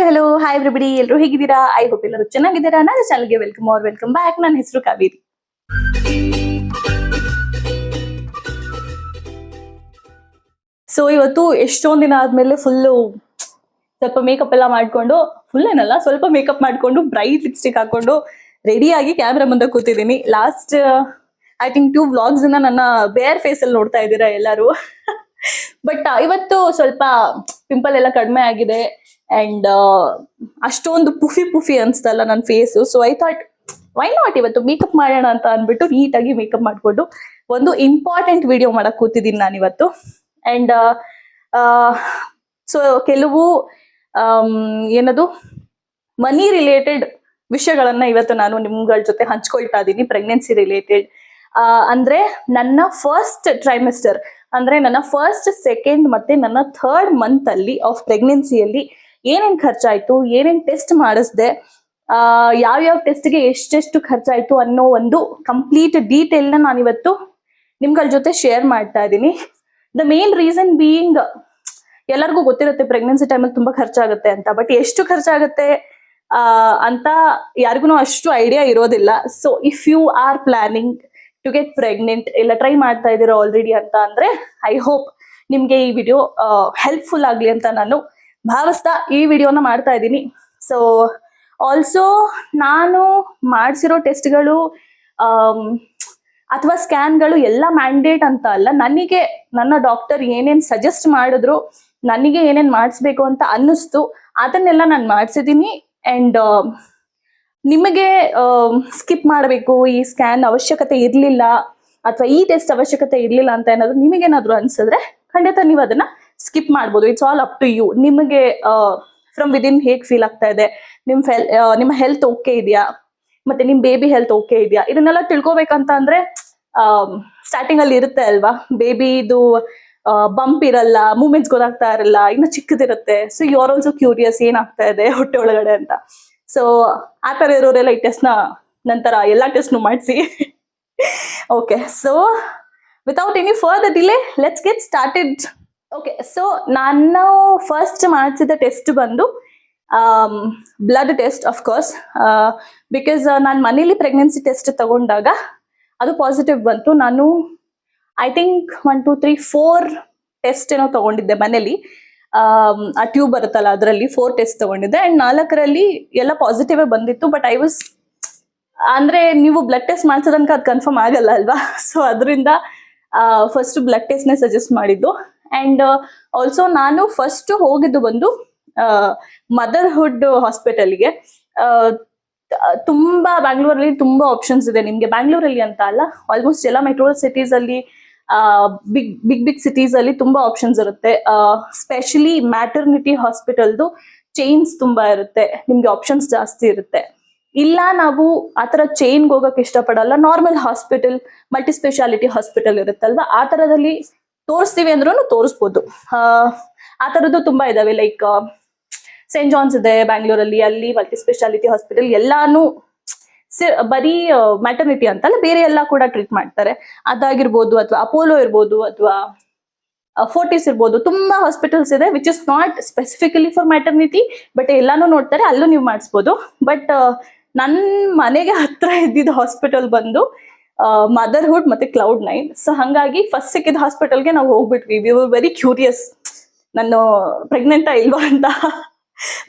Hello hi everybody, ಎಲ್ಲರೂ ಹೇಗಿದ್ದೀರಾ? I hope ಎಲ್ಲರೂ ಚೆನ್ನಾಗಿದ್ದೀರಾ. ನನ್ನ ಚಾನಲ್ಗೆ ವೆಲ್ಕಮ್ ಬ್ಯಾಕ್. ನನ್ನ ಹೆಸರು ಕಾವೇರಿ. ಸೊ ಇವತ್ತು ಎಷ್ಟೊಂದ್ ದಿನ ಆದ್ಮೇಲೆ ಸ್ವಲ್ಪ ಮೇಕಪ್ ಎಲ್ಲ ಮಾಡ್ಕೊಂಡು, ಫುಲ್ ಏನಲ್ಲ ಸ್ವಲ್ಪ ಮೇಕಪ್ ಮಾಡ್ಕೊಂಡು, ಬ್ರೈಟ್ ಲಿಪ್ಸ್ಟಿಕ್ ಹಾಕೊಂಡು ರೆಡಿಯಾಗಿ ಕ್ಯಾಮ್ರಾ ಮುಂದೆ ಕೂತಿದ್ದೀನಿ. ಲಾಸ್ಟ್ ಐ ಥಿಂಕ್ 2 ವ್ಲಾಗ್ಸ್ ಇಂದ ನನ್ನ ಬೇರ್ ಫೇಸ್ ಅಲ್ಲಿ ನೋಡ್ತಾ ಇದ್ದೀರಾ ಎಲ್ಲರೂ. ಬಟ್ ಇವತ್ತು ಸ್ವಲ್ಪ ಪಿಂಪಲ್ ಎಲ್ಲ ಕಡಿಮೆ ಆಗಿದೆ ಅಂಡ್ ಅಷ್ಟೊಂದು ಪುಫಿ ಅನ್ಸ್ತಲ್ಲ ನನ್ನ face. So I thought why not ಇವತ್ತು ಮೇಕಪ್ ಮಾಡೋಣ ಅಂತ ಅಂದ್ಬಿಟ್ಟು ನೀಟಾಗಿ ಮೇಕಪ್ ಮಾಡ್ಕೊಂಡು ಒಂದು ಇಂಪಾರ್ಟೆಂಟ್ ವಿಡಿಯೋ ಮಾಡಕ್ ಕೂತಿದ್ದೀನಿ ನಾನು ಇವತ್ತು. ಅಂಡ್ ಸೊ ಕೆಲವು ಏನದು ಮನಿ ರಿಲೇಟೆಡ್ ವಿಷಯಗಳನ್ನ ಇವತ್ತು ನಾನು ನಿಮ್ಗಳ ಜೊತೆ ಹಂಚ್ಕೊಳ್ತಾ ಇದ್ದೀನಿ. ಪ್ರೆಗ್ನೆನ್ಸಿ ರಿಲೇಟೆಡ್ ಅಂದ್ರೆ ನನ್ನ ಫಸ್ಟ್ ಟ್ರೈಮೆಸ್ಟರ್ ಅಂದ್ರೆ ನನ್ನ ಫಸ್ಟ್, ಸೆಕೆಂಡ್ ಮತ್ತೆ ನನ್ನ 3rd ಮಂತ್ ಅಲ್ಲಿ ಆಫ್ ಪ್ರೆಗ್ನೆನ್ಸಿಯಲ್ಲಿ ಏನೇನ್ ಖರ್ಚಾಯ್ತು, ಏನೇನ್ ಟೆಸ್ಟ್ ಮಾಡಿಸ್ದೆ, ಯಾವ್ಯಾವ ಟೆಸ್ಟ್ಗೆ ಎಷ್ಟೆಷ್ಟು ಖರ್ಚಾಯ್ತು ಅನ್ನೋ ಒಂದು ಕಂಪ್ಲೀಟ್ ಡೀಟೇಲ್ ನ ನಾನು ಇವತ್ತು ನಿಮ್ಗಳ ಜೊತೆ ಶೇರ್ ಮಾಡ್ತಾ ಇದ್ದೀನಿ. ದ ಮೇನ್ ರೀಸನ್ ಬೀಯಿಂಗ್, ಎಲ್ಲರಿಗೂ ಗೊತ್ತಿರುತ್ತೆ ಪ್ರೆಗ್ನೆನ್ಸಿ ಟೈಮಲ್ಲಿ ತುಂಬಾ ಖರ್ಚಾಗುತ್ತೆ ಅಂತ, ಬಟ್ ಎಷ್ಟು ಖರ್ಚಾಗುತ್ತೆ ಅಂತ ಯಾರಿಗೂ ಅಷ್ಟು ಐಡಿಯಾ ಇರೋದಿಲ್ಲ. So if you are planning to get pregnant, ಇಲ್ಲ ಟ್ರೈ ಮಾಡ್ತಾ ಇದ್ದೀರಾ ಆಲ್ರೆಡಿ ಅಂತ ಅಂದ್ರೆ ಐ ಹೋಪ್ ನಿಮ್ಗೆ ಈ ವಿಡಿಯೋ ಹೆಲ್ಪ್ಫುಲ್ ಆಗ್ಲಿ ಅಂತ ನಾನು ಭಾವಿಸ್ತಾ ಈ ವಿಡಿಯೋನ ಮಾಡ್ತಾ ಇದ್ದೀನಿ. ಸೊ ಆಲ್ಸೋ ನಾನು ಮಾಡಿಸಿರೋ ಟೆಸ್ಟ್ಗಳು ಅಥವಾ ಸ್ಕ್ಯಾನ್ಗಳು ಎಲ್ಲ ಮ್ಯಾಂಡೇಟ್ ಅಂತ ಅಲ್ಲ. ನನಗೆ ನನ್ನ ಡಾಕ್ಟರ್ ಏನೇನ್ ಸಜೆಸ್ಟ್ ಮಾಡಿದ್ರು, ನನಗೆ ಏನೇನ್ ಮಾಡಿಸ್ಬೇಕು ಅಂತ ಅನ್ನಿಸ್ತು, ಅದನ್ನೆಲ್ಲ ನಾನು ಮಾಡಿಸಿದ್ದೀನಿ. ಅಂಡ್ ನಿಮಗೆ ಸ್ಕಿಪ್ ಮಾಡಬೇಕು, ಈ ಸ್ಕ್ಯಾನ್ ಅವಶ್ಯಕತೆ ಇರಲಿಲ್ಲ ಅಥವಾ ಈ ಟೆಸ್ಟ್ ಅವಶ್ಯಕತೆ ಇರಲಿಲ್ಲ ಅಂತ ಏನಾದ್ರು ನಿಮಗೇನಾದ್ರು ಅನ್ಸಿದ್ರೆ ಖಂಡಿತ ನೀವು ಅದನ್ನ ಸ್ಕಿಪ್ ಮಾಡ್ಬೋದು. It's all up to you. ನಿಮಗೆ ಫ್ರಮ್ ವಿದಿನ್ ಹೇಗ್ ಫೀಲ್ ಆಗ್ತಾ ಇದೆ, ನಿಮ್ಮ ಹೆಲ್ತ್ ಓಕೆ ಇದೆಯಾ, ಮತ್ತೆ ನಿಮ್ ಬೇಬಿ ಹೆಲ್ತ್ ಓಕೆ ಇದೆಯಾ, ಇದನ್ನೆಲ್ಲ ತಿಳ್ಕೊಬೇಕಂತ ಅಂದ್ರೆ ಸ್ಟಾರ್ಟಿಂಗ್ ಅಲ್ಲಿ ಇರುತ್ತೆ ಅಲ್ವಾ, ಬೇಬಿದು ಬಂಪ್ ಇರಲ್ಲ, ಮೂವ್ಮೆಂಟ್ಸ್ ಗೊತ್ತಾಗ್ತಾ ಇರಲ್ಲ, ಇನ್ನು ಚಿಕ್ಕದಿರುತ್ತೆ. So you are also curious ಏನಾಗ್ತಾ ಇದೆ ಹೊಟ್ಟೆ ಒಳಗಡೆ ಅಂತ. ಸೊ ಆ ತರ ಇರೋರೆಲ್ಲ ಈ ಟೆಸ್ಟ್ ನ ನಂತರ ಎಲ್ಲಾ ಟೆಸ್ಟ್ನು ಮಾಡಿಸಿ. Okay, so without any further delay let's get started. Okay, so ನಾನು ಫಸ್ಟ್ ಮಾಡಿಸಿದ ಟೆಸ್ಟ್ ಬಂದು blood test. Of course because ನಾನು ಮನೇಲಿ ಪ್ರೆಗ್ನೆನ್ಸಿ ಟೆಸ್ಟ್ ತಗೊಂಡಾಗ ಅದು ಪಾಸಿಟಿವ್ ಬಂತು. ನಾನು ಐ ಥಿಂಕ್ 1 2 3 4 ಟೆಸ್ಟ್ ಏನೋ ತಗೊಂಡಿದ್ದೆ ಮನೇಲಿ. ಆ ಟ್ಯೂಬ್ ಬರುತ್ತಲ್ಲ ಅದರಲ್ಲಿ 4 ಟೆಸ್ಟ್ ತಗೊಂಡಿದ್ದೆ ಅಂಡ್ 4ರಲ್ಲಿ ಎಲ್ಲ ಪಾಸಿಟಿವ್ ಬಂದಿತ್ತು. ಬಟ್ ಐ ವಾಸ್ ಅಂದ್ರೆ ನೀವು ಬ್ಲಡ್ ಟೆಸ್ಟ್ ಮಾಡ್ಸೋದನ್ಕ ಅದು ಕನ್ಫರ್ಮ್ ಆಗಲ್ಲ ಅಲ್ವಾ. ಸೊ ಅದರಿಂದ ಫಸ್ಟ್ ಬ್ಲಡ್ ಟೆಸ್ಟ್ ನೇ ಸಜೆಸ್ಟ್ ಮಾಡಿದ್ದು. ಅಂಡ್ ಆಲ್ಸೋ ನಾನು ಫಸ್ಟ್ ಹೋಗಿದ್ದು ಬಂದು ಮದರ್ಹುಡ್ ಹಾಸ್ಪಿಟಲ್ಗೆ. ತುಂಬಾ ಬ್ಯಾಂಗ್ಳೂರಲ್ಲಿ ತುಂಬಾ ಆಪ್ಷನ್ಸ್ ಇದೆ ನಿಮ್ಗೆ. ಬ್ಯಾಂಗ್ಳೂರಲ್ಲಿ ಅಂತ ಅಲ್ಲ, ಆಲ್ಮೋಸ್ಟ್ ಎಲ್ಲ ಮೆಟ್ರೋ ಸಿಟೀಸ್ ಅಲ್ಲಿ, ಬಿಗ್ ಸಿಟೀಸ್ ಅಲ್ಲಿ ತುಂಬಾ ಆಪ್ಷನ್ಸ್ ಇರುತ್ತೆ. ಸ್ಪೆಷಲಿ ಮ್ಯಾಟರ್ನಿಟಿ ಹಾಸ್ಪಿಟಲ್ದು ಚೈನ್ಸ್ ತುಂಬಾ ಇರುತ್ತೆ, ನಿಮ್ಗೆ ಆಪ್ಷನ್ಸ್ ಜಾಸ್ತಿ ಇರುತ್ತೆ. ಇಲ್ಲ ನಾವು ಆತರ ಚೈನ್ಗೆ ಹೋಗಕ್ ಇಷ್ಟಪಡಲ್ಲ, normal hospital, multi speciality hospital ಇರುತ್ತಲ್ವಾ, ಆ ತರದಲ್ಲಿ ತೋರಿಸ್ತೀವಿ ಅಂದ್ರೂ ತೋರಿಸ್ಬೋದು. ಆ ತರದ್ದು ತುಂಬಾ ಇದಾವೆ. ಲೈಕ್ ಸೆಂಟ್ ಜಾನ್ಸ್ ಇದೆ ಬ್ಯಾಂಗ್ಳೂರಲ್ಲಿ, ಅಲ್ಲಿ ಮಲ್ಟಿ ಸ್ಪೆಷಾಲಿಟಿ ಹಾಸ್ಪಿಟಲ್ ಎಲ್ಲಾನು ಬರೀ ಮ್ಯಾಟರ್ನಿಟಿ ಅಂತಲ್ಲ, ಬೇರೆ ಎಲ್ಲ ಕೂಡ ಟ್ರೀಟ್ ಮಾಡ್ತಾರೆ. ಅದಾಗಿರ್ಬೋದು, ಅಥವಾ ಅಪೋಲೋ ಇರ್ಬೋದು, ಅಥವಾ ಫೋರ್ಟಿಸ್ ಇರ್ಬೋದು, ತುಂಬಾ ಹಾಸ್ಪಿಟಲ್ಸ್ ಇದೆ which is not specifically for maternity, but ಎಲ್ಲಾನು ನೋಡ್ತಾರೆ, ಅಲ್ಲೂ ನೀವು ಮಾಡಿಸ್ಬೋದು. ಬಟ್ ನನ್ನ ಮನೆಗೆ ಹತ್ರ ಇದ್ದಿದ್ದ ಹಾಸ್ಪಿಟಲ್ ಬಂದು ಮದರ್ಹುಡ್ ಮತ್ತೆ Cloud9. ಸೊ ಹಂಗಾಗಿ ಫಸ್ಟ್ ಸಿಕ್ಕಿದ ಹಾಸ್ಪಿಟಲ್ಗೆ ನಾವು ಹೋಗ್ಬಿಟ್ವಿ. ವಿ ವರ್ ವೆರಿ ಕ್ಯೂರಿಯಸ್, ನಾನು ಪ್ರೆಗ್ನೆಂಟಾ ಇಲ್ವಾ ಅಂತ.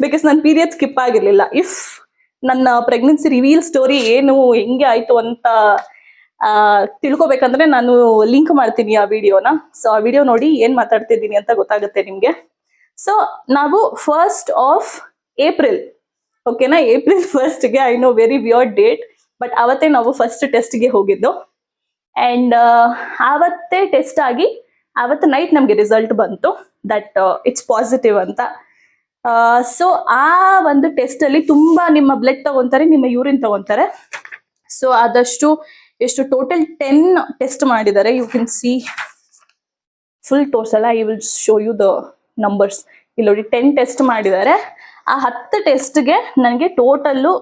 ಬಿಕಾಸ್ ನನ್ನ ಪೀರಿಯಡ್ ಸ್ಕಿಪ್ ಆಗಿರ್ಲಿಲ್ಲ. ಇಫ್ ನನ್ನ ಪ್ರೆಗ್ನೆನ್ಸಿ ರಿವೀಲ್ ಸ್ಟೋರಿ ಏನು ಹೆಂಗೆ ಆಯ್ತು ಅಂತ ತಿಳ್ಕೊಬೇಕಂದ್ರೆ ನಾನು ಲಿಂಕ್ ಮಾಡ್ತೀನಿ ಆ ವಿಡಿಯೋನ. ಸೊ ಆ ವಿಡಿಯೋ ನೋಡಿ ಏನ್ ಮಾತಾಡ್ತಿದ್ದೀನಿ ಅಂತ ಗೊತ್ತಾಗುತ್ತೆ ನಿಮ್ಗೆ. ಸೊ ನಾವು 1st ಆಫ್ ಏಪ್ರಿಲ್, ಓಕೆನಾ, ಏಪ್ರಿಲ್ 1ಗೆ, I know very weird date, but ಅವತ್ತೇ ನಾವು ಫಸ್ಟ್ ಟೆಸ್ಟ್ಗೆ ಹೋಗಿದ್ದು. ಅಂಡ್ ಆವತ್ತೇ ಟೆಸ್ಟ್ ಆಗಿ ಅವತ್ತು ನೈಟ್ ನಮ್ಗೆ ರಿಸಲ್ಟ್ ಬಂತು ದಟ್ ಇಟ್ಸ್ ಪಾಸಿಟಿವ್ ಅಂತ. ಸೊ ಆ ಒಂದು ಟೆಸ್ಟ್ ಅಲ್ಲಿ ತುಂಬಾ ನಿಮ್ಮ ಬ್ಲಡ್ ತಗೊಂತಾರೆ, ನಿಮ್ಮ ಯೂರಿನ್ ತಗೊಂತಾರೆ. ಸೊ ಆದಷ್ಟು ಎಷ್ಟು ಟೋಟಲ್ 10 ಟೆಸ್ಟ್ ಮಾಡಿದ್ದಾರೆ. ಯು ಕ್ಯಾನ್ ಸಿ ಫುಲ್ ತೋರ್ಸಲ್ಲ, I will show you the numbers. ಇಲ್ಲಿ ನೋಡಿ 10 ಟೆಸ್ಟ್ ಮಾಡಿದ್ದಾರೆ. ಆ 10 ಟೆಸ್ಟ್ಗೆ ನನಗೆ ಟೋಟಲ್ಲು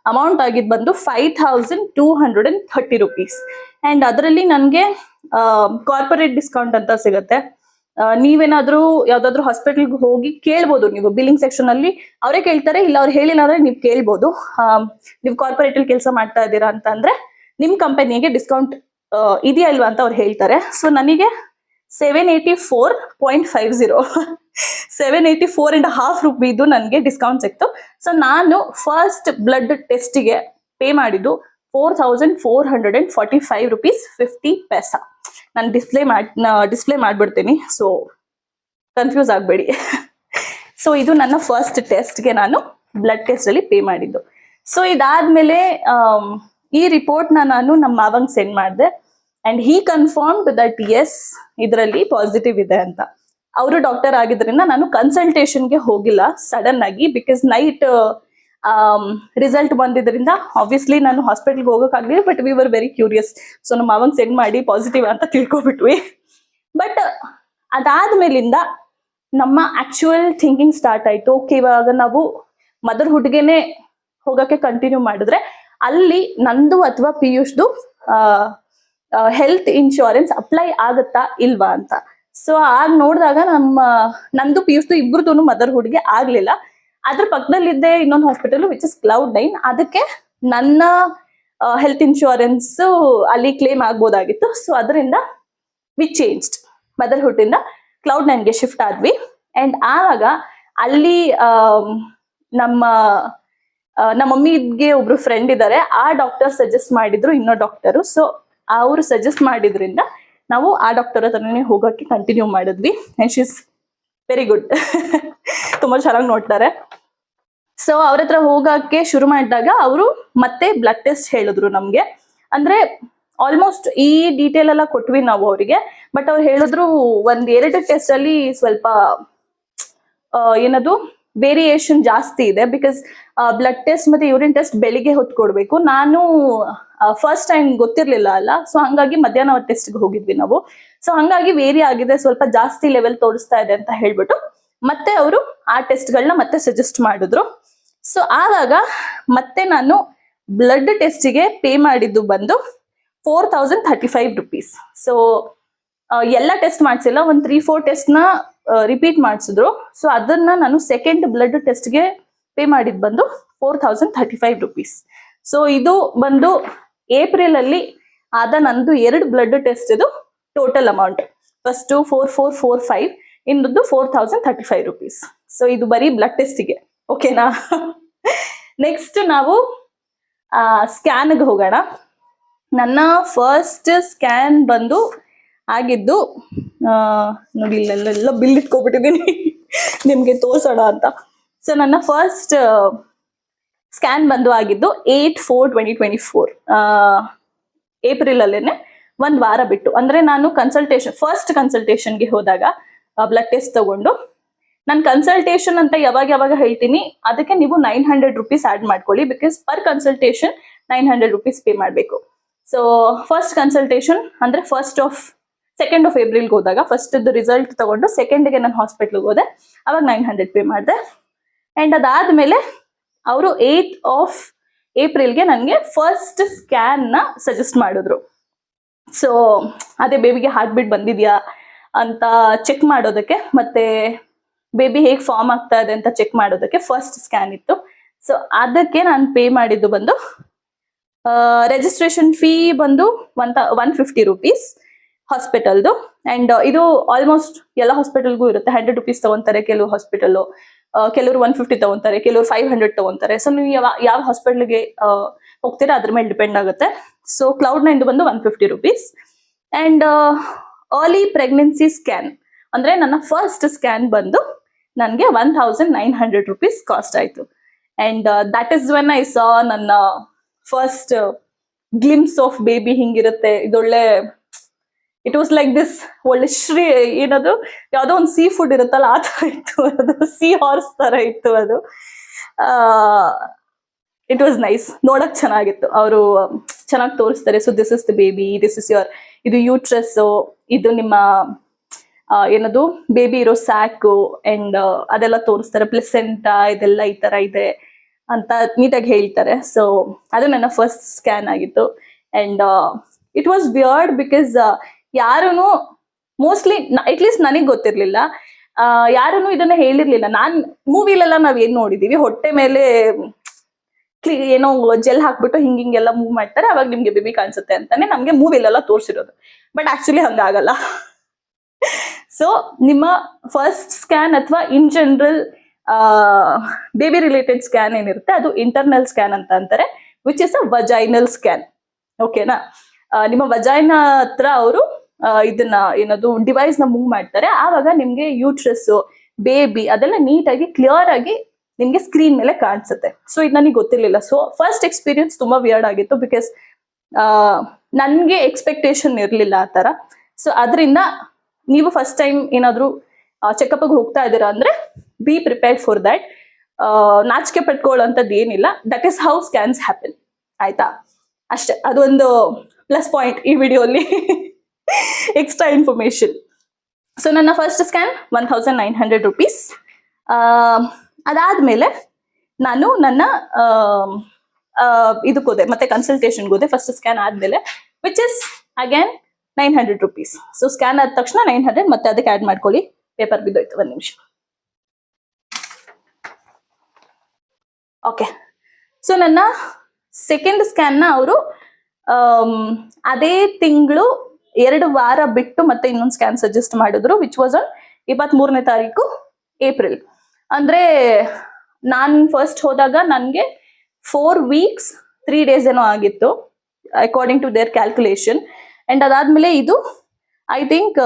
ಅಮೌಂಟ್ ಆಗಿದ್ ಬಂದು 5230 rupees. ಅಂಡ್ ಅದರಲ್ಲಿ ನನಗೆ ಕಾರ್ಪೊರೇಟ್ ಡಿಸ್ಕೌಂಟ್ ಅಂತ ಸಿಗುತ್ತೆ. ನೀವೇನಾದ್ರೂ ಯಾವ್ದಾದ್ರು ಹಾಸ್ಪಿಟಲ್ಗೆ ಹೋಗಿ ಕೇಳ್ಬೋದು, ನೀವು ಬಿಲ್ಲಿಂಗ್ ಸೆಕ್ಷನ್ ಅಲ್ಲಿ ಅವರೇ ಕೇಳ್ತಾರೆ, ಇಲ್ಲ ಅವ್ರು ಹೇಳಿಲ್ಲ ಅಂದ್ರೆ ನೀವು ಕೇಳ್ಬೋದು. ನೀವು ಕಾರ್ಪೊರೇಟ್ ಅಲ್ಲಿ ಕೆಲಸ ಮಾಡ್ತಾ ಇದ್ದೀರಾ ಅಂತ ಅಂದ್ರೆ ನಿಮ್ ಕಂಪನಿಗೆ ಡಿಸ್ಕೌಂಟ್ ಇದೆಯಾ ಇಲ್ವಾ ಅಂತ ಅವ್ರು ಹೇಳ್ತಾರೆ. ಸೊ ನನಗೆ 784.50 784.5 ರೂಪೀದು ನನಗೆ ಡಿಸ್ಕೌಂಟ್ ಸಿಕ್ತು. ಸೊ ನಾನು ಫಸ್ಟ್ ಬ್ಲಡ್ ಟೆಸ್ಟಿಗೆ ಪೇ ಮಾಡಿದ್ದು 4445 ರೂಪೀಸ್ 50 ಪೈಸಾ. ನಾನು ಡಿಸ್ಪ್ಲೇ ಮಾಡ್ಬಿಡ್ತೀನಿ, ಸೊ ಕನ್ಫ್ಯೂಸ್ ಆಗಬೇಡಿ. ಸೊ ಇದು ನನ್ನ ಫಸ್ಟ್ ಟೆಸ್ಟ್ಗೆ ನಾನು ಬ್ಲಡ್ ಟೆಸ್ಟ್ ಅಲ್ಲಿ ಪೇ ಮಾಡಿದ್ದು. ಸೊ ಇದಾದ್ಮೇಲೆ ಈ ರಿಪೋರ್ಟ್ನ ನಾನು ನಮ್ಮ ಮಾವಂಗ್ ಸೆಂಡ್ ಮಾಡಿದೆ and he confirmed that yes ಇದರಲ್ಲಿ ಪಾಸಿಟಿವ್ ಇದೆ ಅಂತ. ಅವರು ಡಾಕ್ಟರ್ ಆಗಿದ್ರಿಂದ ನಾನು ಕನ್ಸಲ್ಟೇಷನ್ಗೆ ಹೋಗಿಲ್ಲ ಸಡನ್ ಆಗಿ, ಬಿಕಾಸ್ ನೈಟ್ ರಿಸಲ್ಟ್ ಬಂದಿದ್ರಿಂದ ಆಬ್ವಿಯಸ್ಲಿ ನಾನು ಹಾಸ್ಪಿಟಲ್ಗೆ ಹೋಗೋಕ್ಕಾಗಲಿಲ್ಲ. But we were very curious, so ನಮ್ಮ ಮಾವಂಗ್ ಸೆಂಡ್ ಮಾಡಿ ಪಾಸಿಟಿವ್ ಅಂತ ತಿಳ್ಕೊಬಿಟ್ವಿ. ಬಟ್ ಅದಾದ್ಮೇಲಿಂದ ನಮ್ಮ ಆಕ್ಚುಯಲ್ ಥಿಂಕಿಂಗ್ ಸ್ಟಾರ್ಟ್ ಆಯ್ತು. ಓಕೆ, ಇವಾಗ ನಾವು ಮದರ್ಹುಡ್ಗೆನೆ ಹೋಗಕ್ಕೆ ಕಂಟಿನ್ಯೂ ಮಾಡಿದ್ರೆ ಅಲ್ಲಿ ನಂದು ಅಥವಾ ಪಿಯೂಷ್ದು ಹೆಲ್ತ್ ಇನ್ಶೂರೆನ್ಸ್ ಅಪ್ಲೈ ಆಗತ್ತಾ ಇಲ್ವಾ ಅಂತ. ಸೊ ಆಗ ನೋಡಿದಾಗ ನಂದು ಪಿಯೂಷ್ದು ಇಬ್ರದ್ದು ಮದರ್ಹುಡ್ಗೆ ಆಗ್ಲಿಲ್ಲ. ಅದ್ರ ಪಕ್ಕದಲ್ಲಿದ್ದೆ ಇನ್ನೊಂದು ಹಾಸ್ಪಿಟಲ್ ವಿಚ್ ಇಸ್ Cloud9, ಅದಕ್ಕೆ ನನ್ನ ಹೆಲ್ತ್ ಇನ್ಶೂರೆನ್ಸ್ ಅಲ್ಲಿ ಕ್ಲೇಮ್ ಆಗ್ಬೋದಾಗಿತ್ತು. ಸೊ ಅದರಿಂದ ವಿ ಚೇಂಜ್ಡ್, ಮದರ್ಹುಡ್ ಇಂದ Cloud9ಗೆ ಶಿಫ್ಟ್ ಆದ್ವಿ. ಅಂಡ್ ಆವಾಗ ಅಲ್ಲಿ ನಮ್ಮ ಮಮ್ಮಿಗೆ ಒಬ್ರು ಫ್ರೆಂಡ್ ಇದ್ದಾರೆ, ಆ ಡಾಕ್ಟರ್ ಸಜೆಸ್ಟ್ ಮಾಡಿದ್ರು, ಇನ್ನೋ ಡಾಕ್ಟರು. ಸೊ ಅವ್ರು ಸಜೆಸ್ಟ್ ಮಾಡಿದ್ರಿಂದ ನಾವು ಆ ಡಾಕ್ಟರ್ ಹತ್ರನೇ ಹೋಗಕ್ಕೆ ಕಂಟಿನ್ಯೂ ಮಾಡಿದ್ವಿ. And she is very good, ತುಂಬಾ ಚೆನ್ನಾಗಿ ನೋಡ್ತಾರೆ. ಸೊ ಅವ್ರ ಹತ್ರ ಹೋಗಕ್ಕೆ ಶುರು ಮಾಡಿದಾಗ ಅವರು ಮತ್ತೆ ಬ್ಲಡ್ ಟೆಸ್ಟ್ ಹೇಳಿದ್ರು ನಮ್ಗೆ. ಅಂದ್ರೆ ಆಲ್ಮೋಸ್ಟ್ ಈ ಡೀಟೇಲ್ ಎಲ್ಲ ಕೊಟ್ವಿ ನಾವು ಅವರಿಗೆ. ಬಟ್ ಅವ್ರು ಹೇಳಿದ್ರು 1-2 ಟೆಸ್ಟ್ ಅಲ್ಲಿ ಸ್ವಲ್ಪ ಏನದು ವೇರಿಯೇಷನ್ ಜಾಸ್ತಿ ಇದೆ. ಬಿಕಾಸ್ ಬ್ಲಡ್ ಟೆಸ್ಟ್ ಮತ್ತೆ ಯೂರಿನ್ ಟೆಸ್ಟ್ ಬೆಳಿಗ್ಗೆ ಹೊತ್ತು ಕೊಡ್ಬೇಕು. ನಾನು ಫಸ್ಟ್ ಟೈಮ್ ಗೊತ್ತಿರ್ಲಿಲ್ಲ ಅಲ್ಲ, ಸೊ ಹಂಗಾಗಿ ಮಧ್ಯಾಹ್ನ ಟೆಸ್ಟ್ಗೆ ಹೋಗಿದ್ವಿ ನಾವು. ಸೊ ಹಂಗಾಗಿ ವೇರಿ ಆಗಿದೆ, ಸ್ವಲ್ಪ ಜಾಸ್ತಿ ಲೆವೆಲ್ ತೋರಿಸ್ತಾ ಇದೆ ಅಂತ ಹೇಳ್ಬಿಟ್ಟು ಮತ್ತೆ ಅವರು ಆ ಟೆಸ್ಟ್ಗಳನ್ನ ಮತ್ತೆ ಸಜೆಸ್ಟ್ ಮಾಡಿದ್ರು. ಸೊ ಆವಾಗ ಮತ್ತೆ ನಾನು ಬ್ಲಡ್ ಟೆಸ್ಟಿಗೆ ಪೇ ಮಾಡಿದ್ದು ಬಂದು 4035 ರೂಪೀಸ್. ಸೊ ಎಲ್ಲ ಟೆಸ್ಟ್ ಮಾಡಿಸಿಲ್ಲ, ಒಂದು 3-4 ಟೆಸ್ಟ್ನ ರಿಪೀಟ್ ಮಾಡಿಸಿದ್ರು. ಸೊ ಅದನ್ನ ನಾನು ಸೆಕೆಂಡ್ ಬ್ಲಡ್ ಟೆಸ್ಟ್ಗೆ ಪೇ ಮಾಡಿದ್ದು ಬಂದು 4035 ರೂಪೀಸ್. ಸೊ ಇದು ಬಂದು ಏಪ್ರಿಲ್ ಅಲ್ಲಿ ಆದ ನಂದು 2 ಬ್ಲಡ್ ಟೆಸ್ಟ್ ಇದು ಟೋಟಲ್ ಅಮೌಂಟ್. ಫಸ್ಟ್ 4445, ಇನ್ನೊಂದು 4035 ರೂಪೀಸ್. ಸೊ ಇದು ಬರೀ ಬ್ಲಡ್ ಟೆಸ್ಟಿಗೆ, ಓಕೆನಾ. ನೆಕ್ಸ್ಟ್ ನಾವು ಸ್ಕ್ಯಾನ್ಗೆ ಹೋಗೋಣ. ನನ್ನ ಫಸ್ಟ್ ಸ್ಕ್ಯಾನ್ ಬಂದು ಆಗಿದ್ದು ನೋಡಿ, ಇಲ್ಲೆಲ್ಲ ಬಿಲ್ ಇಟ್ಕೊಬಿಟ್ಟಿದ್ದೀನಿ ನಿಮ್ಗೆ ತೋರ್ಸೋಣ ಅಂತ. ಸೊ ನನ್ನ ಫಸ್ಟ್ ಸ್ಕ್ಯಾನ್ ಬಂದು ಆಗಿದ್ದು 8/4/2024 ಏಪ್ರಿಲ್ ಅಲ್ಲೇನೆ, 1 ವಾರ ಬಿಟ್ಟು. ಅಂದ್ರೆ ನಾನು ಫಸ್ಟ್ ಕನ್ಸಲ್ಟೇಷನ್ಗೆ ಹೋದಾಗ ಬ್ಲಡ್ ಟೆಸ್ಟ್ ತಗೊಂಡು, ನಾನು ಕನ್ಸಲ್ಟೇಷನ್ ಅಂತ ಯಾವಾಗ ಹೇಳ್ತೀನಿ, ಅದಕ್ಕೆ ನೀವು 900 ರೂಪೀಸ್ ಆಡ್ ಮಾಡ್ಕೊಳ್ಳಿ. Because per consultation 900 rupees pay ಮಾಡಬೇಕು. ಸೊ ಫಸ್ಟ್ ಕನ್ಸಲ್ಟೇಷನ್ ಅಂದ್ರೆ 2nd of ಏಪ್ರಿಲ್ಗೆ ಹೋದಾಗ ಫಸ್ಟ್ ರಿಸಲ್ಟ್ ತಗೊಂಡು 2nd ನಾನು ಹಾಸ್ಪಿಟ್ಲ್ಗೆ ಹೋದೆ, ಅವಾಗ 900 ಪೇ ಮಾಡಿದೆ. ಅಂಡ್ ಅದಾದ್ಮೇಲೆ ಅವರು 8th of ಏಪ್ರಿಲ್ಗೆ ನನಗೆ ಫಸ್ಟ್ ಸ್ಕ್ಯಾನ್ ನ ಸಜೆಸ್ಟ್ ಮಾಡಿದ್ರು. ಸೊ ಅದೇ ಬೇಬಿಗೆ ಹಾರ್ಟ್ ಬೀಟ್ ಬಂದಿದ್ಯಾ ಅಂತ ಚೆಕ್ ಮಾಡೋದಕ್ಕೆ, ಮತ್ತೆ ಬೇಬಿ ಹೇಗೆ ಫಾರ್ಮ್ ಆಗ್ತಾ ಇದೆ ಅಂತ ಚೆಕ್ ಮಾಡೋದಕ್ಕೆ ಫಸ್ಟ್ ಸ್ಕ್ಯಾನ್ ಇತ್ತು. ಸೊ ಅದಕ್ಕೆ ನಾನು ಪೇ ಮಾಡಿದ್ದು ಬಂದು ರಿಜಿಸ್ಟ್ರೇಷನ್ ಫೀ ಬಂದು 150 ರೂಪೀಸ್ ಹಾಸ್ಪಿಟಲ್ದು. ಅಂಡ್ ಇದು ಆಲ್ಮೋಸ್ಟ್ ಎಲ್ಲ ಹಾಸ್ಪಿಟಲ್ಗೂ ಇರುತ್ತೆ. 100 ರೂಪೀಸ್ ತಗೊಂತಾರೆ ಕೆಲವು ಹಾಸ್ಪಿಟಲ್, ಕೆಲವರು 150 ತಗೊಂತಾರೆ, ಕೆಲವರು 500 ತಗೊಂತಾರೆ. ಸೊ ನೀವು ಯಾವ ಹಾಸ್ಪಿಟಲ್ಗೆ ಹೋಗ್ತೀರಾ ಅದ್ರ ಮೇಲೆ ಡಿಪೆಂಡ್ ಆಗುತ್ತೆ. ಸೊ Cloud9 ಬಂದು 150 rupees. And early pregnancy scan ಅಂದ್ರೆ ನನ್ನ ಫಸ್ಟ್ ಸ್ಕ್ಯಾನ್ ಬಂದು ನನಗೆ 1900 ರೂಪೀಸ್ ಕಾಸ್ಟ್ ಆಯ್ತು. And that is when I saw ನನ್ನ ಫಸ್ಟ್ ಗ್ಲಿಮ್ಸ್ ಆಫ್ ಬೇಬಿ ಹಿಂಗಿರುತ್ತೆ. ಇದೊಳ್ಳೆ ಇಟ್ ವಾಸ್ ಲೈಕ್ ದಿಸ್, ಒಳ್ಳೆ ಏನದು ಯಾವ್ದೋ ಒಂದು ಸೀ ಫುಡ್ ಇರುತ್ತಲ್ಲ ಆ ತರ ಇತ್ತು ಅದು, ಸೀ ಹಾರ್ಸ್ ತರ ಇತ್ತು ಅದು. ಇಟ್ ವಾಸ್ ನೈಸ್, ನೋಡಕ್ ಚೆನ್ನಾಗಿತ್ತು. ಅವರು ಚೆನ್ನಾಗಿ ತೋರಿಸ್ತಾರೆ. So this is the baby, this is ಇದು ಯೂಟ್ರಸ್, ಇದು ನಿಮ್ಮ ಏನದು ಬೇಬಿ ಇರೋ ಸ್ಯಾಕು, ಅಂಡ್ ಅದೆಲ್ಲ ತೋರಿಸ್ತಾರೆ. ಪ್ಲೆಸೆಂಟಾ ಇದೆಲ್ಲ ಈ ತರ ಇದೆ ಅಂತ ನೀಟಾಗಿ ಹೇಳ್ತಾರೆ. ಸೊ ಅದು ನನ್ನ ಫಸ್ಟ್ ಸ್ಕ್ಯಾನ್ ಆಗಿತ್ತು. And it was weird because ಯಾರೂ ಮೋಸ್ಟ್ಲಿ ಅಟ್ಲೀಸ್ಟ್ ನನಗ್ ಗೊತ್ತಿರ್ಲಿಲ್ಲ. ಯಾರನ್ನು ಇದನ್ನ ಹೇಳಿರ್ಲಿಲ್ಲ. ನಾನ್ ಮೂವಿಲೆಲ್ಲ ನಾವ್ ಏನ್ ನೋಡಿದೀವಿ, ಹೊಟ್ಟೆ ಮೇಲೆ ಏನೋ ಜೆಲ್ ಹಾಕ್ಬಿಟ್ಟು ಹಿಂಗೆಲ್ಲ ಮೂವ್ ಮಾಡ್ತಾರೆ, ಅವಾಗ ನಿಮ್ಗೆ ಬೇಬಿ ಕಾಣಿಸುತ್ತೆ ಅಂತಾನೆ ನಮ್ಗೆ ಮೂವಿಲೆಲ್ಲ ತೋರಿಸಿರೋದು. ಬಟ್ ಆಕ್ಚುಲಿ ಹಂಗಾಗಲ್ಲ. ಸೊ ನಿಮ್ಮ ಫಸ್ಟ್ ಸ್ಕ್ಯಾನ್ ಅಥವಾ in general baby related scan ಏನಿರುತ್ತೆ ಅದು ಇಂಟರ್ನಲ್ ಸ್ಕ್ಯಾನ್ ಅಂತ ಅಂತಾರೆ, which is a vaginal scan. ಓಕೆನಾ? ನಿಮ್ಮ ವಜೈನ ಹತ್ರ ಅವರು ಇದನ್ನ ಏನದು ಡಿವೈಸ್ ನ ಮೂವ್ ಮಾಡ್ತಾರೆ. ಆವಾಗ ನಿಮ್ಗೆ ಯೂಟ್ರಸ್, ಬೇಬಿ ಅದೆಲ್ಲ ನೀಟಾಗಿ ಕ್ಲಿಯರ್ ಆಗಿ ನಿಮ್ಗೆ ಸ್ಕ್ರೀನ್ ಮೇಲೆ ಕಾಣಿಸುತ್ತೆ. ಸೊ ಇದು ನನಗೆ ಗೊತ್ತಿರ್ಲಿಲ್ಲ. ಸೊ ಫಸ್ಟ್ ಎಕ್ಸ್ಪೀರಿಯನ್ಸ್ ತುಂಬಾ ವಿಯರ್ಡ್ ಆಗಿತ್ತು, ಬಿಕಾಸ್ ನನ್ಗೆ ಎಕ್ಸ್ಪೆಕ್ಟೇಷನ್ ಇರ್ಲಿಲ್ಲ ಆ ತರ. ಸೊ ಅದರಿಂದ ನೀವು ಫಸ್ಟ್ ಟೈಮ್ ಏನಾದ್ರು ಚೆಕಪ್ ಹೋಗ್ತಾ ಇದ್ದೀರಾ ಅಂದ್ರೆ ಬಿ ಪ್ರಿಪೇರ್ಡ್ ಫಾರ್ ದಟ್. ನಾಚಿಕೆ ಪಟ್ಕೊಳ್ಳೋಂಥದ್ದು ಏನಿಲ್ಲ. That is how scans happen. ಆಯ್ತಾ? ಅಷ್ಟೇ, ಅದೊಂದು ಪ್ಲಸ್ ಪಾಯಿಂಟ್ ಈ ವಿಡಿಯೋಲಿ. Extra information. ಸೊ ನನ್ನ ಫಸ್ಟ್ ಸ್ಕ್ಯಾನ್ 1900 rupees. ಅದಾದ್ಮೇಲೆ ನಾನು ನನ್ನ ಇದಕ್ಕೋದೆ, ಮತ್ತೆ ಕನ್ಸಲ್ಟೇಷನ್ಗೆ ಹೋದೆ ಫಸ್ಟ್ ಸ್ಕ್ಯಾನ್ ಆದ್ಮೇಲೆ, which is again 900 rupees. So scan ಆದ ತಕ್ಷಣ 900, ಮತ್ತೆ ಅದಕ್ಕೆ ಆಡ್ ಮಾಡ್ಕೊಳ್ಳಿ. ಪೇಪರ್ ಬಿದ್ದೋಯ್ತು, ಒಂದ್ ನಿಮಿಷ. ಓಕೆ. ಸೊ ನನ್ನ ಸೆಕೆಂಡ್ ಸ್ಕ್ಯಾನ್ ನ ಅವರು ಅದೇ ತಿಂಗಳು 2 ವಾರ ಬಿಟ್ಟು ಮತ್ತೆ ಇನ್ನೊಂದು ಸ್ಕ್ಯಾನ್ ಸಜೆಸ್ಟ್ ಮಾಡಿದ್ರು, ವಿಚ್ ವಾಸ್ ಆನ್ 23ನೇ ತಾರೀಕು ಏಪ್ರಿಲ್. ಅಂದ್ರೆ ನಾನ್ ಫಸ್ಟ್ ಹೋದಾಗ ನನ್ಗೆ 4 weeks 3 days ಏನೋ ಆಗಿತ್ತು, according to their calculation. And ಅದಾದ್ಮೇಲೆ ಇದು ಐ ಥಿಂಕ್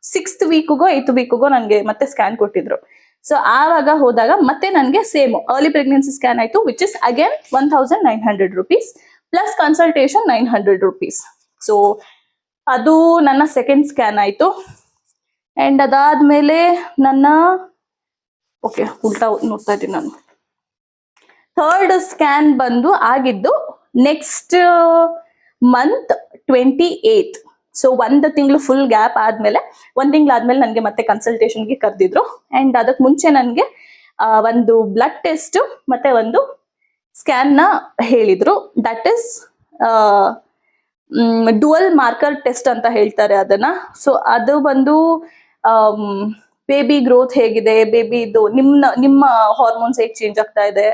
6th weekಗೋ 8th weekಗೋ ನನ್ಗೆ ಮತ್ತೆ ಸ್ಕ್ಯಾನ್ ಕೊಟ್ಟಿದ್ರು. ಸೊ ಆವಾಗ ಹೋದಾಗ ಮತ್ತೆ ನನ್ಗೆ ಸೇಮ್ ಅರ್ಲಿ ಪ್ರೆಗ್ನೆನ್ಸಿ ಸ್ಕ್ಯಾನ್ ಆಯ್ತು, which is again 1900 rupees plus consultation 900 rupees. So ಅದು ನನ್ನ ಸೆಕೆಂಡ್ ಸ್ಕ್ಯಾನ್ ಆಯ್ತು. ಅಂಡ್ ಅದಾದ್ಮೇಲೆ ನನ್ನ ಓಕೆ ಉಲ್ಟಾ ನೋಡ್ತಾ ಇದ್ದೀನಿ ನಾನು. ಥರ್ಡ್ ಸ್ಕ್ಯಾನ್ ಬಂದು ಆಗಿದ್ದು ನೆಕ್ಸ್ಟ್ ಮಂತ್ 28th. ಸೊ 1 ತಿಂಗಳು ಫುಲ್ ಗ್ಯಾಪ್ ಆದ್ಮೇಲೆ 1 ತಿಂಗಳಾದ್ಮೇಲೆ ನನಗೆ ಮತ್ತೆ ಕನ್ಸಲ್ಟೇಷನ್ಗೆ ಕರೆದಿದ್ರು. ಅಂಡ್ ಅದಕ್ಕೆ ಮುಂಚೆ ನನಗೆ ಒಂದು ಬ್ಲಡ್ ಟೆಸ್ಟ್ ಮತ್ತೆ ಒಂದು ಸ್ಕ್ಯಾನ್ ನ ಹೇಳಿದ್ರು. That is dual marker test ಅಂತ ಹೇಳ್ತಾರೆ ಅದನ್ನ. ಸೊ ಅದು ಬಂದು ಬೇಬಿ ಗ್ರೋತ್ ಹೇಗಿದೆ, ಬೇಬಿದು ನಿಮ್ಮ ಹಾರ್ಮೋನ್ಸ್ ಹೇಗೆ ಚೇಂಜ್ ಆಗ್ತಾ ಇದೆ,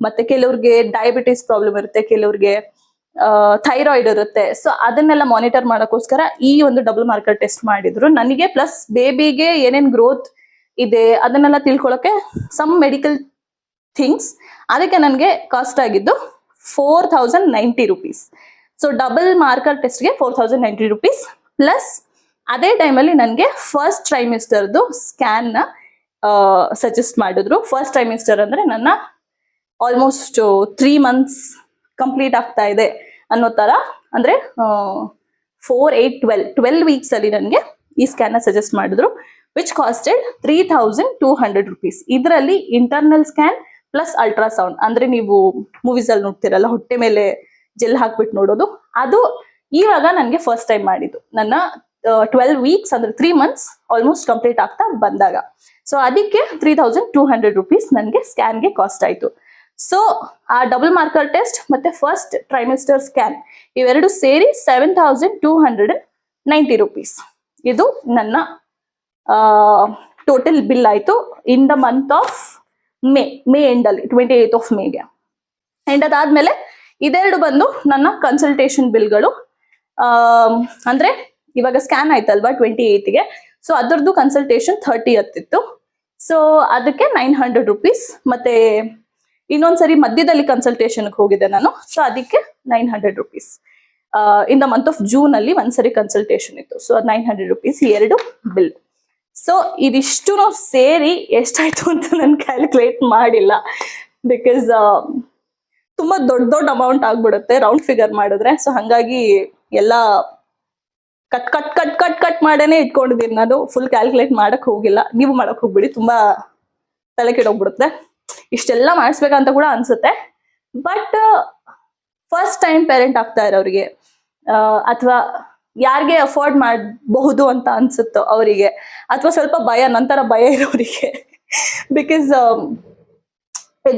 ಮತ್ತೆ ಕೆಲವ್ರಿಗೆ ಡಯಾಬಿಟಿಸ್ ಪ್ರಾಬ್ಲಮ್ ಇರುತ್ತೆ, ಕೆಲವ್ರಿಗೆ ಥೈರಾಯ್ಡ್ ಇರುತ್ತೆ. ಸೊ ಅದನ್ನೆಲ್ಲ ಮಾನಿಟರ್ ಮಾಡೋಕ್ಕೋಸ್ಕರ ಈ ಒಂದು ಡಬಲ್ ಮಾರ್ಕರ್ ಟೆಸ್ಟ್ ಮಾಡಿದ್ರು ನನಗೆ. ಪ್ಲಸ್ ಬೇಬಿಗೆ ಏನೇನ್ ಗ್ರೋತ್ ಇದೆ ಅದನ್ನೆಲ್ಲ ತಿಳ್ಕೊಳಕ್ಕೆ ಸಮ್ ಮೆಡಿಕಲ್ ಥಿಂಗ್ಸ್. ಅದಕ್ಕೆ ನನಗೆ ಕಾಸ್ಟ್ ಆಗಿದ್ದು 4090 rupees. ಸೊ ಡಬಲ್ ಮಾರ್ಕರ್ ಟೆಸ್ಟ್ಗೆ 4090 rupees ಪ್ಲಸ್ ಅದೇ ಟೈಮಲ್ಲಿ ನನಗೆ ಫಸ್ಟ್ ಟ್ರೈಮಿಸ್ಟರ್ದು ಸ್ಕ್ಯಾನ್ ನ ಸಜೆಸ್ಟ್ ಮಾಡಿದ್ರು. ಫಸ್ಟ್ ಟ್ರೈಮಿಸ್ಟರ್ ಅಂದ್ರೆ ನನ್ನ ಆಲ್ಮೋಸ್ಟ್ 3 months ಕಂಪ್ಲೀಟ್ ಆಗ್ತಾ ಇದೆ ಅನ್ನೋ ತರ. ಅಂದ್ರೆ 4, 8, 12 weeks ಅಲ್ಲಿ ನನಗೆ ಈ ಸ್ಕ್ಯಾನ್ ನ ಸಜೆಸ್ಟ್ ಮಾಡಿದ್ರು, ವಿಚ್ ಕಾಸ್ಟೆಡ್ 3200 rupees. ಇದರಲ್ಲಿ ಇಂಟರ್ನಲ್ ಸ್ಕ್ಯಾನ್ ಪ್ಲಸ್ ಅಲ್ಟ್ರಾಸೌಂಡ್, ಅಂದ್ರೆ ನೀವು ಮೂವೀಸ್ ಅಲ್ಲಿ ನೋಡ್ತಿರಲ್ಲ ಹೊಟ್ಟೆ ಮೇಲೆ ಜೆಲ್ ಹಾಕ್ಬಿಟ್ಟು ನೋಡೋದು, ಅದು ಇವಾಗ ನನಗೆ ಫಸ್ಟ್ ಟೈಮ್ ಮಾಡಿದ್ದು. ನನ್ನ 12 weeks ಅಂದ್ರೆ 3 months ಆಲ್ಮೋಸ್ಟ್ ಕಂಪ್ಲೀಟ್ ಆಗ್ತಾ ಬಂದಾಗ. ಸೊ ಅದಕ್ಕೆ 3200 rupees ನನಗೆ ಸ್ಕ್ಯಾನ್ಗೆ ಕಾಸ್ಟ್ ಆಯ್ತು. ಸೊ ಆ ಡಬಲ್ ಮಾರ್ಕರ್ ಟೆಸ್ಟ್ ಮತ್ತೆ ಫಸ್ಟ್ ಟ್ರೈಮಿಸ್ಟರ್ ಸ್ಕ್ಯಾನ್ ಇವೆರಡು ಸೇರಿ 7290 rupees. ಇದು ನನ್ನ ಟೋಟಲ್ ಬಿಲ್ ಆಯ್ತು in the month of May end ಅಲ್ಲಿ 28th of May. ಅಂಡ್ ಅದಾದ್ಮೇಲೆ ಇದೆರಡು ಬಂದು ನನ್ನ ಕನ್ಸಲ್ಟೇಷನ್ ಬಿಲ್ಗಳು. ಅಂದ್ರೆ ಇವಾಗ ಸ್ಕ್ಯಾನ್ ಆಯ್ತಲ್ವಾ 28ಗೆ, ಸೊ ಅದರದ್ದು ಕನ್ಸಲ್ಟೇಷನ್ 30th ಇತ್ತು. ಸೊ ಅದಕ್ಕೆ 900 rupees. ಮತ್ತೆ ಇನ್ನೊಂದ್ಸರಿ ಮಧ್ಯದಲ್ಲಿ ಕನ್ಸಲ್ಟೇಷನ್ಗೆ ಹೋಗಿದ್ದೆ ನಾನು, ಸೊ ಅದಕ್ಕೆ 900 rupees. In the month of June ಅಲ್ಲಿ ಒಂದ್ಸರಿ ಕನ್ಸಲ್ಟೇಷನ್ ಇತ್ತು, ಸೊ 900 rupees ಈ ಎರಡು ಬಿಲ್. ಸೊ ಇದಿಷ್ಟು ಸೇರಿ ಎಷ್ಟಾಯ್ತು ಅಂತ ನಾನು ಕ್ಯಾಲ್ಕುಲೇಟ್ ಮಾಡಿಲ್ಲ, ಬಿಕಾಸ್ ತುಂಬಾ ದೊಡ್ಡ ಅಮೌಂಟ್ ಆಗ್ಬಿಡುತ್ತೆ ರೌಂಡ್ ಫಿಗರ್ ಮಾಡಿದ್ರೆ. ಸೊ ಹಂಗಾಗಿ ಎಲ್ಲ cut cut cut cut cut ಮಾಡೇನೆ ಇಟ್ಕೊಂಡಿದ್ದೀನಿ ನಾನು. ಫುಲ್ ಕ್ಯಾಲ್ಕುಲೇಟ್ ಮಾಡಕ್ ಹೋಗಿಲ್ಲ, ನೀವು ಮಾಡಕ್ ಹೋಗ್ಬಿಡಿ, ತುಂಬಾ ತಲೆ ಕೆಡೋಗ್ಬಿಡುತ್ತೆ. ಇಷ್ಟೆಲ್ಲ ಮಾಡಿಸ್ಬೇಕಂತ ಕೂಡ ಅನ್ಸುತ್ತೆ. ಬಟ್ ಫಸ್ಟ್ ಟೈಮ್ ಪೇರೆಂಟ್ ಆಗ್ತಾ ಇರೋರಿಗೆ ಅಥವಾ ಯಾರಿಗೆ ಅಫೋರ್ಡ್ ಮಾಡಬಹುದು ಅಂತ ಅನ್ಸುತ್ತೋ ಅವರಿಗೆ, ಅಥವಾ ಸ್ವಲ್ಪ ನಂತರ ಭಯ ಇರೋರಿಗೆ, ಬಿಕಾಸ್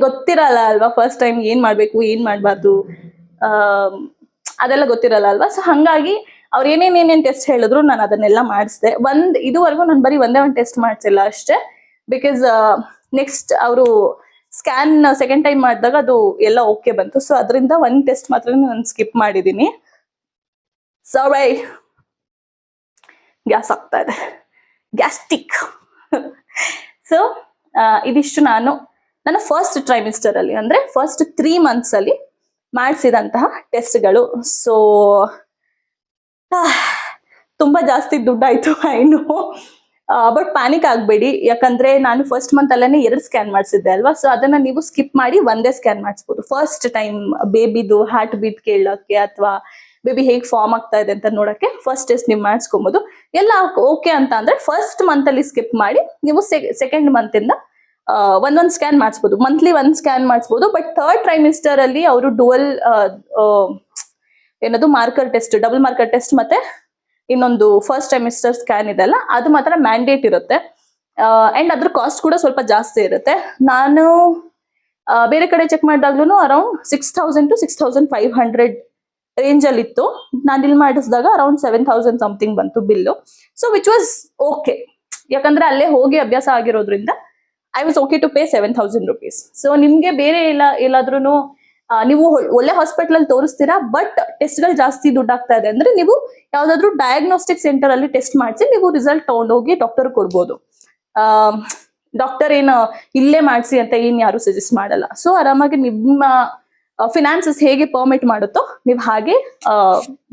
ಗೊತ್ತಿರಲ್ಲ ಅಲ್ವಾ ಫಸ್ಟ್ ಟೈಮ್ ಏನ್ ಮಾಡ್ಬೇಕು ಏನ್ ಮಾಡ್ಬಾರ್ದು ಅದೆಲ್ಲ ಗೊತ್ತಿರಲ್ಲ ಅಲ್ವಾ. ಸೊ ಹಂಗಾಗಿ ಅವ್ರು ಏನೇನ್ ಟೆಸ್ಟ್ ಹೇಳಿದ್ರು ನಾನು ಅದನ್ನೆಲ್ಲ ಮಾಡಿಸಿದೆ. ಇದುವರೆಗೂ ನಾನು ಬರೀ ಒಂದೇ ಒಂದು ಟೆಸ್ಟ್ ಮಾಡಿಸಿಲ್ಲ ಅಷ್ಟೇ. ಬಿಕಾಸ್ ನೆಕ್ಸ್ಟ್ ಅವರು ಸ್ಕ್ಯಾನ್ ಸೆಕೆಂಡ್ ಟೈಮ್ ಮಾಡಿದಾಗ ಅದು ಎಲ್ಲ ಓಕೆ ಬಂತು. ಸೊ ಅದರಿಂದ ಒಂದು ಟೆಸ್ಟ್ ಮಾತ್ರ ನಾನು ಸ್ಕಿಪ್ ಮಾಡಿದ್ದೀನಿ. ಸಾರಿ, ಗ್ಯಾಸ್ ಆಗ್ತಾ ಇದೆ, ಗ್ಯಾಸ್ಟಿಕ್. ಸೊ ಇದಿಷ್ಟು ನಾನು ನನ್ನ ಫಸ್ಟ್ ಟ್ರೈಮಿಸ್ಟರ್ ಅಲ್ಲಿ, ಅಂದ್ರೆ ಫಸ್ಟ್ 3 months ಅಲ್ಲಿ ಮಾಡಿಸಿದಂತಹ ಟೆಸ್ಟ್ಗಳು. ಸೊ ತುಂಬಾ ಜಾಸ್ತಿ ದುಡ್ಡಾಯ್ತು, ಐನು. ಬಟ್ ಪ್ಯಾನಿಕ್ ಆಗ್ಬೇಡಿ, ಯಾಕಂದ್ರೆ ನಾನು ಫಸ್ಟ್ ಮಂತ್ ಅಲ್ಲೇ 2 ಸ್ಕ್ಯಾನ್ ಮಾಡಿಸಿದ್ದೆ ಅಲ್ವಾ. ಸೊ ಅದನ್ನ ನೀವು ಸ್ಕಿಪ್ ಮಾಡಿ ಒಂದೇ ಸ್ಕ್ಯಾನ್ ಮಾಡಿಸ್ಬೋದು. ಫಸ್ಟ್ ಟೈಮ್ ಬೇಬಿದು ಹಾರ್ಟ್ ಬೀಟ್ ಕೇಳಕ್ಕೆ ಅಥವಾ ಬೇಬಿ ಹೇಗೆ ಫಾರ್ಮ್ ಆಗ್ತಾ ಇದೆ ಅಂತ ನೋಡಕ್ಕೆ ಫಸ್ಟ್ ಟೆಸ್ಟ್ ನೀವು ಮಾಡಿಸ್ಕೊಬಹುದು. ಎಲ್ಲ ಓಕೆ ಅಂತ ಅಂದ್ರೆ ಫಸ್ಟ್ ಮಂತ್ ಅಲ್ಲಿ ಸ್ಕಿಪ್ ಮಾಡಿ ನೀವು ಸೆಕೆಂಡ್ ಮಂತ್ ಇಂದ ಒಂದೊಂದು ಸ್ಕ್ಯಾನ್ ಮಾಡಿಸ್ಬೋದು. ಮಂತ್ಲಿ 1 ಸ್ಕ್ಯಾನ್ ಮಾಡಿಸ್ಬೋದು. ಬಟ್ ಥರ್ಡ್ ಟ್ರೈಮಿಸ್ಟರ್ ಅಲ್ಲಿ ಅವರು ಡುವಲ್ ಏನದು marker test, double marker test ಮತ್ತೆ ಇನ್ನೊಂದು ಫಸ್ಟ್ ಟ್ರೈಮಿಸ್ಟರ್ ಸ್ಕ್ಯಾನ್ ಇದೆಲ್ಲ, ಅದು ಮಾತ್ರ ಮ್ಯಾಂಡೇಟ್ ಇರುತ್ತೆ. ಅಂಡ್ ಅದ್ರ ಕಾಸ್ಟ್ ಕೂಡ ಸ್ವಲ್ಪ ಜಾಸ್ತಿ ಇರುತ್ತೆ. ನಾನು ಬೇರೆ ಕಡೆ ಚೆಕ್ ಮಾಡಿದಾಗ್ಲೂ ಅರೌಂಡ್ 6000 to 6500 ರೇಂಜ್ ಅಲ್ಲಿ ಇತ್ತು. ನಾನು ಇಲ್ಲಿ ಮಾಡಿಸಿದಾಗ ಅರೌಂಡ್ 7000 ಸಮಥಿಂಗ್ ಬಂತು bill. So which was okay, ಯಾಕಂದ್ರೆ ಅಲ್ಲೇ ಹೋಗಿ ಅಭ್ಯಾಸ ಆಗಿರೋದ್ರಿಂದ I was okay to pay 7000 rupees. So ನಿಮ್ಗೆ ಬೇರೆ ಎಲ್ಲಾದ್ರೂ ನೀವು ಒಳ್ಳೆ ಹಾಸ್ಪಿಟಲ್ ಅಲ್ಲಿ ತೋರಿಸ್ತೀರಾ, ಬಟ್ ಟೆಸ್ಟ್ಗಳು ಜಾಸ್ತಿ ದುಡ್ಡಾಗ್ತಾ ಇದೆ ಅಂದ್ರೆ ನೀವು ಯಾವ್ದಾದ್ರು ಡಯಾಗ್ನೋಸ್ಟಿಕ್ ಸೆಂಟರ್ ಅಲ್ಲಿ ಟೆಸ್ಟ್ ಮಾಡಿಸಿ ನೀವು ರಿಸಲ್ಟ್ ತಗೊಂಡೋಗಿ ಡಾಕ್ಟರ್ ಕೊಡ್ಬೋದು. ಡಾಕ್ಟರ್ ಏನು ಇಲ್ಲೇ ಮಾಡಿಸಿ ಅಂತ ಏನ್ ಯಾರು ಸಜೆಸ್ಟ್ ಮಾಡಲ್ಲ. ಸೊ ಆರಾಮಾಗಿ ನಿಮ್ಮ ಫಿನಾನ್ಸಸ್ ಹೇಗೆ ಪರ್ಮಿಟ್ ಮಾಡುತ್ತೋ ನೀವು ಹಾಗೆ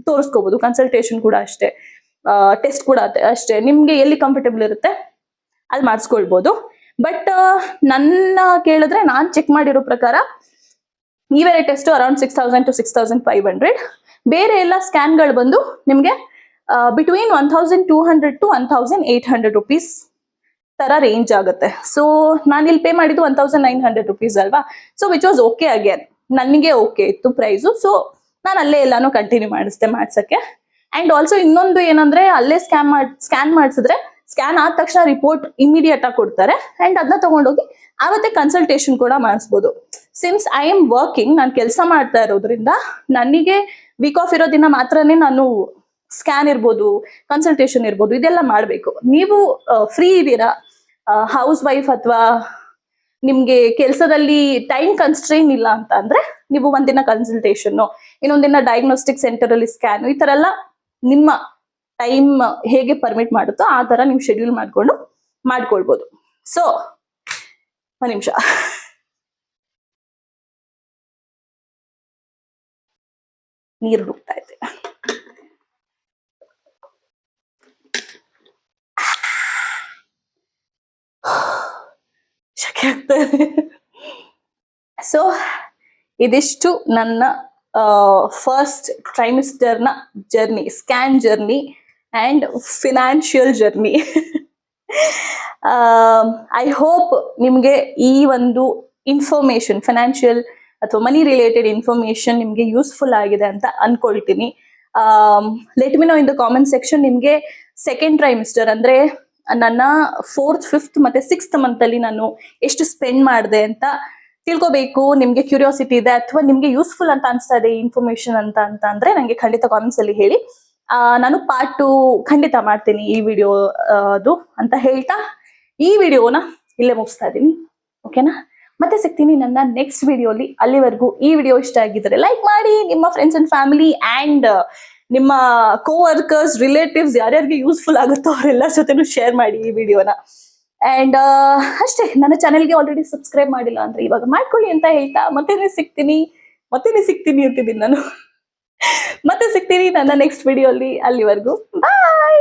ತೋರಿಸ್ಕೋಬಹುದು. ಕನ್ಸಲ್ಟೇಷನ್ ಕೂಡ ಅಷ್ಟೇ, ಟೆಸ್ಟ್ ಕೂಡ ಅಷ್ಟೇ, ನಿಮ್ಗೆ ಎಲ್ಲಿ ಕಂಫರ್ಟೇಬಲ್ ಇರುತ್ತೆ ಅಲ್ಲಿ ಮಾಡಿಸ್ಕೊಳ್ಬಹುದು. ಬಟ್ ನನ್ನ ಕೇಳಿದ್ರೆ ನಾನ್ ಚೆಕ್ ಮಾಡಿರೋ ಪ್ರಕಾರ ಇವೆರಡು ಟೆಸ್ಟ್ ಅರೌಂಡ್ 6000 to 6500. ಬೇರೆ ಎಲ್ಲ ಸ್ಕ್ಯಾನ್ಗಳು ಬಂದು ನಿಮ್ಗೆ ಬಿಟ್ವೀನ್ 1200 to 1800 rupees ತರ ರೇಂಜ್ ಆಗುತ್ತೆ. ಸೊ ನಾನು ಇಲ್ಲಿ ಪೇ ಮಾಡಿದ್ದು 1900 rupees ಅಲ್ವಾ. So which was okay again, ನನಗೆ ಓಕೆ ಇತ್ತು ಪ್ರೈಸು. ಸೊ ನಾನು ಅಲ್ಲೇ ಎಲ್ಲಾನು ಕಂಟಿನ್ಯೂ ಮಾಡಿಸ್ದೆ ಮಾಡ್ಸಕ್ಕೆ. ಅಂಡ್ ಆಲ್ಸೋ ಇನ್ನೊಂದು ಏನಂದ್ರೆ ಅಲ್ಲೇ ಸ್ಕ್ಯಾನ್ ಮಾಡಿಸಿದ್ರೆ ಸ್ಕ್ಯಾನ್ ಆದ ತಕ್ಷಣ ರಿಪೋರ್ಟ್ ಇಮಿಡಿಯೇಟ್ ಆಗಿ ಕೊಡ್ತಾರೆ. ಅಂಡ್ ಅದನ್ನ ತಗೊಂಡೋಗಿ ಆವತ್ತೆ ಕನ್ಸಲ್ಟೇಷನ್ ಕೂಡ ಮಾಡಿಸ್ಬೋದು. ಸಿನ್ಸ್ ಐ ಆಮ್ ವರ್ಕಿಂಗ್, ನಾನು ಕೆಲಸ ಮಾಡ್ತಾ ಇರೋದ್ರಿಂದ ನನಗೆ ವೀಕ್ ಆಫ್ ಇರೋ ದಿನ ಮಾತ್ರನೇ ನಾನು ಸ್ಕ್ಯಾನ್ ಇರ್ಬೋದು, ಕನ್ಸಲ್ಟೇಷನ್ ಇರ್ಬೋದು, ಇದೆಲ್ಲ ಮಾಡಬೇಕು. ನೀವು ಫ್ರೀ ಇದ್ದೀರಾ, ಹೌಸ್ ವೈಫ್ ಅಥವಾ ನಿಮ್ಗೆ ಕೆಲಸದಲ್ಲಿ ಟೈಮ್ ಕನ್ಸ್ಟ್ರೈನ್ ಇಲ್ಲ ಅಂತ ಅಂದ್ರೆ ನೀವು ಒಂದಿನ ಕನ್ಸಲ್ಟೇಷನ್, ಇನ್ನೊಂದಿನ ಡಯಾಗ್ನೋಸ್ಟಿಕ್ ಸೆಂಟರ್ ಅಲ್ಲಿ ಸ್ಕ್ಯಾನ್, ಈ ತರ ಎಲ್ಲ ನಿಮ್ಮ ಟೈಮ್ ಹೇಗೆ ಪರ್ಮಿಟ್ ಮಾಡುತ್ತೋ ಆ ತರ ನೀವು ಶೆಡ್ಯೂಲ್ ಮಾಡ್ಕೊಳ್ಬಹುದು. ಸೊ ಒಂದು ನಿಮಿಷ, ನೀರು ಹುಡುಕ್ತಾ ಇದೆ. ಶಕೆ ಆಗ್ತಾ ಇದೆ. ಸೊ ಇದಿಷ್ಟು ನನ್ನ ಫಸ್ಟ್ ಟ್ರೈಮಿಸ್ಟರ್ನ journey, scan journey and financial journey. I hope ನಿಮ್ಗೆ ಈ ಒಂದು ಇನ್ಫಾರ್ಮೇಶನ್, ಫಿನಾನ್ಷಿಯಲ್ ಅಥವಾ ಮನಿ ರಿಲೇಟೆಡ್ ಇನ್ಫಾರ್ಮೇಶನ್ ನಿಮ್ಗೆ ಯೂಸ್ಫುಲ್ ಆಗಿದೆ ಅಂತ ಅನ್ಕೊಳ್ತೀನಿ. Let me know in the comment section ನಿಮ್ಗೆ ಸೆಕೆಂಡ್ ಟ್ರೈಮಿಸ್ಟರ್ ಅಂದ್ರೆ ನನ್ನ 4th, 5th ಮತ್ತೆ 6th ಮಂತ್ ಅಲ್ಲಿ ನಾನು ಎಷ್ಟು ಸ್ಪೆಂಡ್ ಮಾಡಿದೆ ಅಂತ ತಿಳ್ಕೊಬೇಕು. ನಿಮ್ಗೆ ಕ್ಯೂರಿಯಾಸಿಟಿ ಇದೆ ಅಥವಾ ನಿಮ್ಗೆ ಯೂಸ್ಫುಲ್ ಅಂತ ಅನ್ಸ್ತಾ ಇದೆ ಇನ್ಫಾರ್ಮೇಶನ್ ಅಂತ ಅಂದ್ರೆ ನಂಗೆ ಖಂಡಿತ ಕಾಮೆಂಟ್ಸ್ ಅಲ್ಲಿ ಹೇಳಿ. ನಾನು ಪಾರ್ಟ್ 2 ಖಂಡಿತ ಮಾಡ್ತೀನಿ ಈ ವಿಡಿಯೋ ಅದು ಅಂತ ಹೇಳ್ತಾ ಈ ವಿಡಿಯೋನ ಇಲ್ಲೇ ಮುಗಿಸ್ತಾ ಇದ್ದೀನಿ. ಓಕೆನಾ? ಮತ್ತೆ ಸಿಗ್ತೀನಿ ನನ್ನ ನೆಕ್ಸ್ಟ್ ವಿಡಿಯೋಲಿ. ಅಲ್ಲಿವರೆಗೂ ಈ ವಿಡಿಯೋ ಇಷ್ಟ ಆಗಿದ್ರೆ ಲೈಕ್ ಮಾಡಿ, ನಿಮ್ಮ ಫ್ರೆಂಡ್ಸ್ ಅಂಡ್ ಫ್ಯಾಮಿಲಿ ಅಂಡ್ ನಿಮ್ಮ ಕೋವರ್ಕರ್ಸ್, ರಿಲೇಟಿವ್ಸ್ ಯಾರ್ಯಾರಿಗೆ ಯೂಸ್ಫುಲ್ ಆಗುತ್ತೋ ಅವರೆಲ್ಲ ಜೊತೆನೂ ಶೇರ್ ಮಾಡಿ ಈ ವಿಡಿಯೋನ. ಅಂಡ್ ಅಷ್ಟೇ, ನನ್ನ ಚಾನೆಲ್ಗೆ ಆಲ್ರೆಡಿ ಸಬ್ಸ್ಕ್ರೈಬ್ ಮಾಡಿಲ್ಲ ಅಂದ್ರೆ ಇವಾಗ ಮಾಡ್ಕೊಳ್ಳಿ ಅಂತ ಹೇಳ್ತಾ ಮತ್ತೇನೆ ಸಿಗ್ತೀನಿ ಅಂತಿದ್ದೀನಿ ನಾನು. ಮತ್ತೆ ಸಿಗ್ತೀನಿ ನನ್ನ ನೆಕ್ಸ್ಟ್ ವಿಡಿಯೋ ಅಲ್ಲಿ. ಅಲ್ಲಿವರೆಗೂ ಬಾಯ್.